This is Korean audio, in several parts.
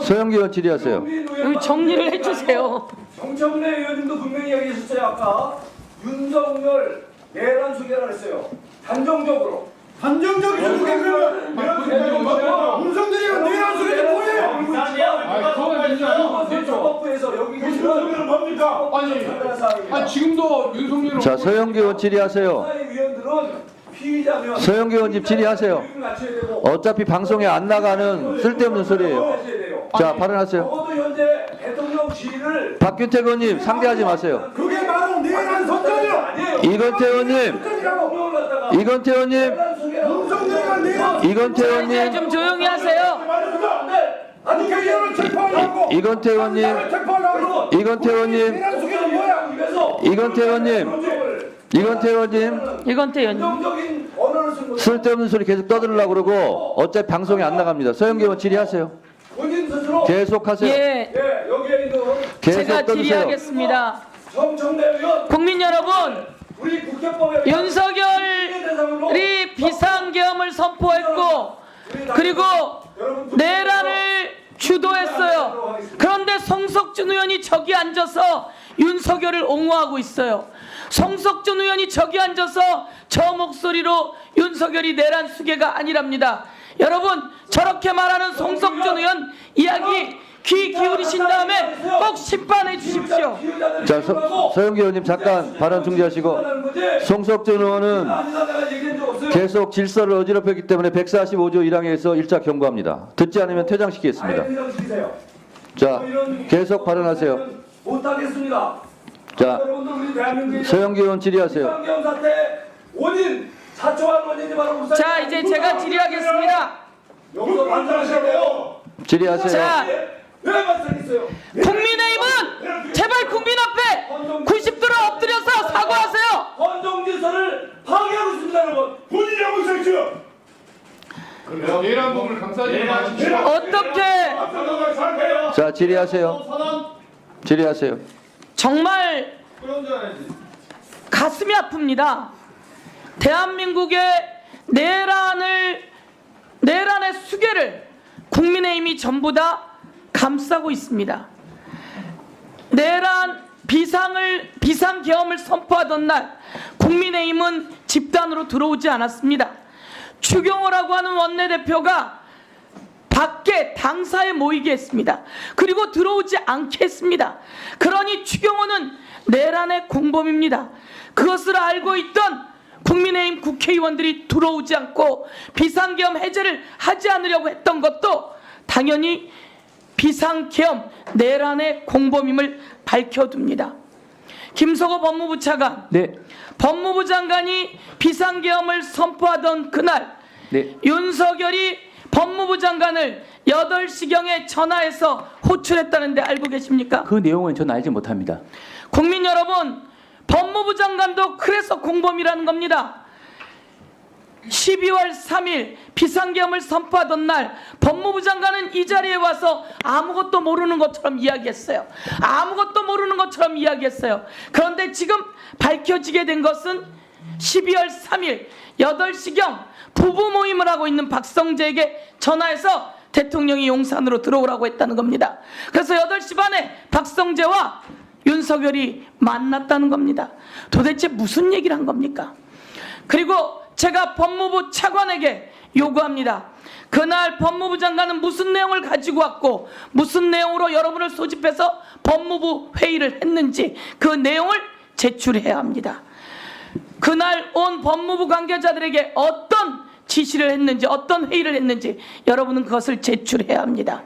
서영기 의원 질의하세요. 여기 정리를 해주세요. 정청래 의원님도 분명히 얘기하셨어요. 아까 윤석열 내란 수계라 했어요. 단정적으로. 단정적인 수계 그러면 윤석열이가 내란 수계가 뭐예요? 정법부에서 여기 계시는 뭡니까? 아니 지금도 윤석열은 자, 서영기 의원 질의하세요. 위원들은 피의자면 서영기 의원님 질의하세요. 어차피 방송에 안 나가는 쓸데없는 소리예요. 자, 발언하세요. 적어도 현재 대통령 지위를 박균택 의원님 상대하지 마세요. 그게 바로 내란 선전이요. 이건태 의원님, 이건태 의원님, 윤석열이가 내란 이건태 이제 의원님, 좀 조용히 하세요. 아니 개인을 체포하려고 이건태 의원님, 체포하려고 이건태 의원님, 내란 수계는 뭐야? 이건태 의원님, 이건태 의원님, 이건태 의원님. 긍정적인 언어를 쓴 거죠. 쓸데없는 소리 계속 떠들으려고 그러고 어차피 방송에 안 나갑니다. 서영기 의원 질의하세요. 본인 스스로 계속하세요. 예, 여기에 있는 계속 제가 떠드세요. 질의하겠습니다. 정청래 의원 국민 여러분, 우리 국회법에 윤석열이 비상계엄을 선포했고 그리고 내란을 주도했어요. 그런데 송석준 의원이 저기 앉아서 윤석열을 옹호하고 있어요. 송석준 의원이 저기 앉아서 저 목소리로 윤석열이 내란 수계가 아니랍니다. 여러분, 저렇게 말하는 송석준 의원 이야기 귀 기울이신 다음에 꼭 심판해 주십시오. 자, 서영기 의원님 잠깐 발언 중지하시고, 송석준 의원은 계속 질서를 어지럽혔기 때문에 145조 1항에서 1차 경고합니다. 듣지 않으면 퇴장시키겠습니다. 자, 계속 발언하세요. 못하겠습니다. 자, 서영기 의원 질의하세요. 비상계엄 사태 원인 사초한 원인이 바로 무사. 자, 이제 제가 질의하겠습니다. 여기서 반성하셔야 돼요. 질의하세요. 자, 왜 반성했어요? 국민의힘은 제발 국민 앞에 90도로 엎드려서 사과하세요. 헌정질서를 파괴하고 있습니다, 여러분. 본인이 하고 있었죠. 내란 범을 감싸지 마십시오. 어떻게 자, 질의하세요. 질의하세요. 정말 가슴이 아픕니다. 대한민국의 내란의 수계를 국민의힘이 전부 다 감싸고 있습니다. 내란 비상계엄을 선포하던 날 국민의힘은 집단으로 들어오지 않았습니다. 추경호라고 하는 원내대표가 밖에 당사에 모이게 했습니다. 그리고 들어오지 않게 했습니다. 그러니 추경호는 내란의 공범입니다. 그것을 알고 있던 국민의힘 국회의원들이 들어오지 않고 비상계엄 해제를 하지 않으려고 했던 것도 당연히 비상계엄 내란의 공범임을 밝혀둡니다. 김석호 법무부 차관, 네. 법무부 장관이 비상계엄을 선포하던 그날 네. 윤석열이 법무부 장관을 8시경에 전화해서 호출했다는데 알고 계십니까? 그 내용은 저는 알지 못합니다. 국민 여러분, 법무부 장관도 그래서 공범이라는 겁니다. 12월 3일 비상계엄을 선포하던 날 법무부 장관은 이 자리에 와서 아무것도 모르는 것처럼 이야기했어요. 아무것도 모르는 것처럼 이야기했어요. 그런데 지금 밝혀지게 된 것은 12월 3일 8시경 부부 모임을 하고 있는 박성재에게 전화해서 대통령이 용산으로 들어오라고 했다는 겁니다. 그래서 8시 반에 박성재와 윤석열이 만났다는 겁니다. 도대체 무슨 얘기를 한 겁니까? 그리고 제가 법무부 차관에게 요구합니다. 그날 법무부 장관은 무슨 내용을 가지고 왔고 무슨 내용으로 여러분을 소집해서 법무부 회의를 했는지 그 내용을 제출해야 합니다. 그날 온 법무부 관계자들에게 어떤 지시를 했는지 어떤 회의를 했는지 여러분은 그것을 제출해야 합니다.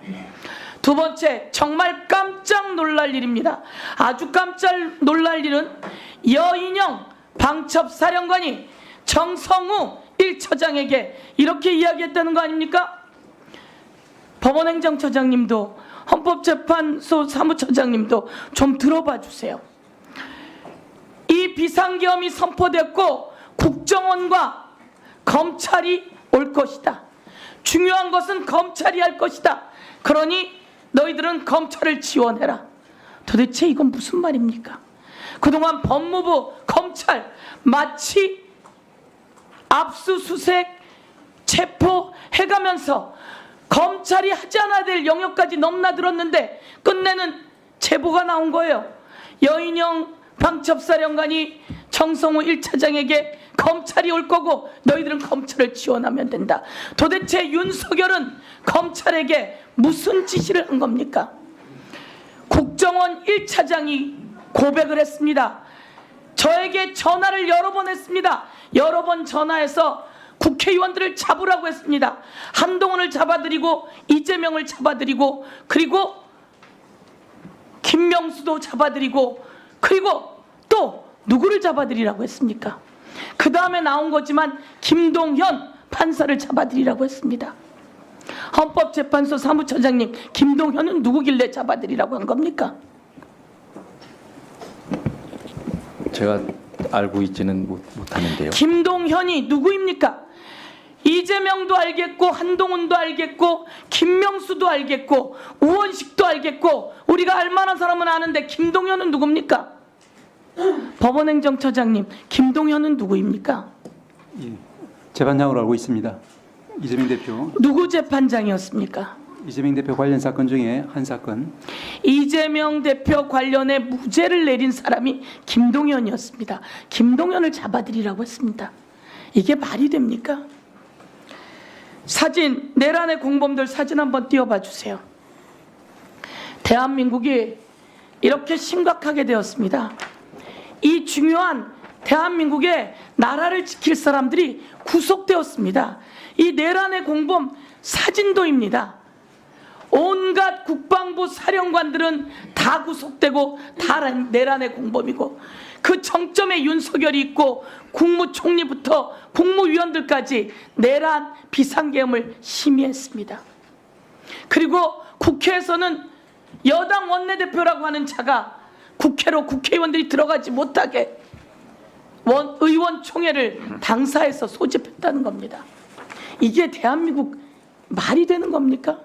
두 번째, 정말 깜짝 놀랄 일입니다. 아주 깜짝 놀랄 일은 여인영 방첩사령관이 정성우 1처장에게 이렇게 이야기했다는 거 아닙니까? 법원행정처장님도 헌법재판소 사무처장님도 좀 들어봐 주세요. 이 비상계엄이 선포됐고 국정원과 검찰이 올 것이다. 중요한 것은 검찰이 할 것이다. 그러니 너희들은 검찰을 지원해라. 도대체 이건 무슨 말입니까? 그동안 법무부, 검찰 마치 압수수색, 체포해가면서 검찰이 하지 않아야 될 영역까지 넘나들었는데 끝내는 제보가 나온 거예요. 여인영 방첩사령관이 정성호 1차장에게 검찰이 올 거고 너희들은 검찰을 지원하면 된다. 도대체 윤석열은 검찰에게 무슨 지시를 한 겁니까? 국정원 1차장이 고백을 했습니다. 저에게 전화를 여러 번 했습니다. 여러 번 전화해서 국회의원들을 잡으라고 했습니다. 한동훈을 잡아들이고 이재명을 잡아들이고 그리고 김명수도 잡아들이고 그리고 또 누구를 잡아들이라고 했습니까? 그 다음에 나온 거지만 김동현 판사를 잡아들이라고 했습니다. 헌법재판소 사무처장님, 김동현은 누구길래 잡아들이라고 한 겁니까? 제가 알고 있지는 못하는데요. 김동현이 누구입니까? 이재명도 알겠고 한동훈도 알겠고 김명수도 알겠고 우원식도 알겠고 우리가 알만한 사람은 아는데 김동현은 누굽니까? 법원행정처장님, 김동현은 누구입니까? 재판장으로 알고 있습니다. 이재명 대표. 누구 재판장이었습니까? 이재명 대표 관련 사건 중에 한 사건. 이재명 대표 관련해 무죄를 내린 사람이 김동현이었습니다. 김동현을 잡아들이라고 했습니다. 이게 말이 됩니까? 사진, 내란의 공범들 사진 한번 띄워봐 주세요. 대한민국이 이렇게 심각하게 되었습니다. 이 중요한 대한민국의 나라를 지킬 사람들이 구속되었습니다. 이 내란의 공범 사진도입니다. 온갖 국방부 사령관들은 다 구속되고 다 내란의 공범이고 그 정점에 윤석열이 있고 국무총리부터 국무위원들까지 내란 비상계엄을 심의했습니다. 그리고 국회에서는 여당 원내대표라고 하는 자가 국회로 국회의원들이 들어가지 못하게 의원총회를 당사해서 소집했다는 겁니다. 이게 대한민국 말이 되는 겁니까?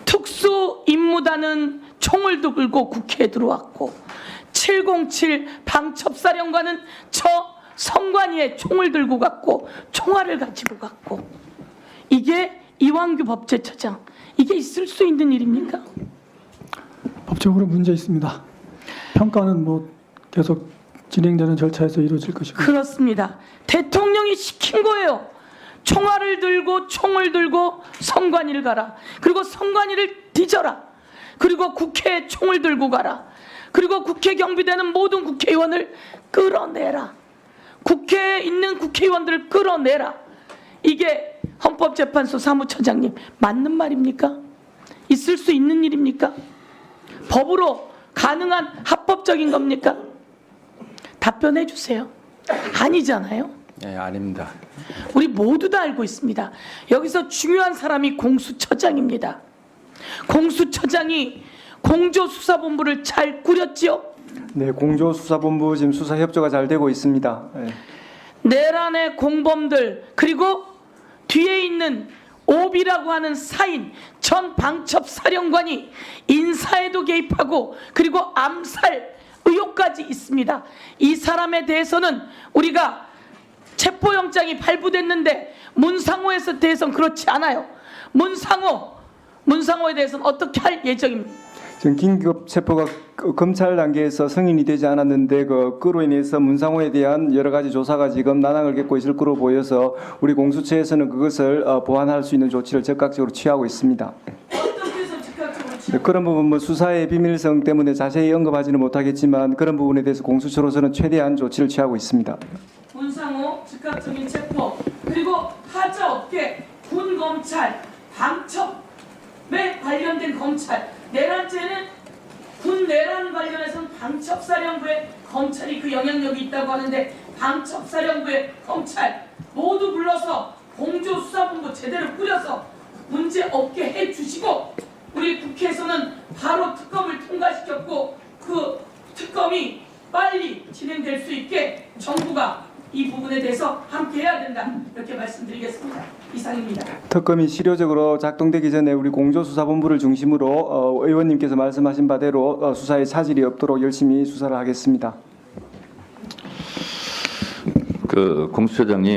특수임무단은 총을 들고 국회에 들어왔고 707 방첩사령관은 저 선관위에 총을 들고 갔고 총알을 가지고 갔고 이게 이완규 법제처장, 이게 있을 수 있는 일입니까? 법적으로 문제 있습니다. 평가는 계속 진행되는 절차에서 이루어질 것이고. 그렇습니다. 대통령이 시킨 거예요. 총알을 들고 총을 들고 선관위를 가라. 그리고 선관위를 뒤져라. 그리고 국회에 총을 들고 가라. 그리고 국회 경비되는 모든 국회의원을 끌어내라. 국회에 있는 국회의원들을 끌어내라. 이게 헌법재판소 사무처장님 맞는 말입니까? 있을 수 있는 일입니까? 법으로 가능한 합법적인 겁니까? 답변해 주세요. 아니잖아요. 네, 아닙니다. 우리 모두 다 알고 있습니다. 여기서 중요한 사람이 공수처장입니다. 공수처장이 공조수사본부를 잘 꾸렸지요? 네, 공조수사본부 지금 수사 협조가 잘 되고 있습니다. 네. 내란의 공범들 그리고 뒤에 있는 오비라고 하는 사인 전 방첩사령관이 인사에도 개입하고 그리고 암살 의혹까지 있습니다. 이 사람에 대해서는 우리가 체포영장이 발부됐는데 문상호에 대해서는 그렇지 않아요. 문상호에 대해서는 어떻게 할 예정입니까? 지금 긴급 체포가 검찰 단계에서 승인이 되지 않았는데 그로 인해서 문상호에 대한 여러 가지 조사가 지금 난항을 겪고 있을 거로 보여서 우리 공수처에서는 그것을 보완할 수 있는 조치를 적극적으로 취하고 있습니다. 어떻게 해서 즉각적으로 네, 그런 부분 수사의 비밀성 때문에 자세히 언급하지는 못하겠지만 그런 부분에 대해서 공수처로서는 최대한 조치를 취하고 있습니다. 문상호 즉각적인 체포 그리고 하자업계 군검찰 방첩에 관련된 검찰 내란죄는 군 내란 관련해서는 방첩사령부에 검찰이 그 영향력이 있다고 하는데 방첩사령부에 검찰 모두 불러서 공조수사본부 제대로 꾸려서 문제 없게 해주시고 우리 국회에서는 바로 특검을 통과시켰고 그 특검이 빨리 진행될 수 있게 정부가 이 부분에 대해서 함께 해야 된다 이렇게 말씀드리겠습니다. 이상입니다. 특검이 실효적으로 작동되기 전에 우리 공조수사본부를 중심으로 의원님께서 말씀하신 바대로 수사에 차질이 없도록 열심히 수사를 하겠습니다. 공수처장님.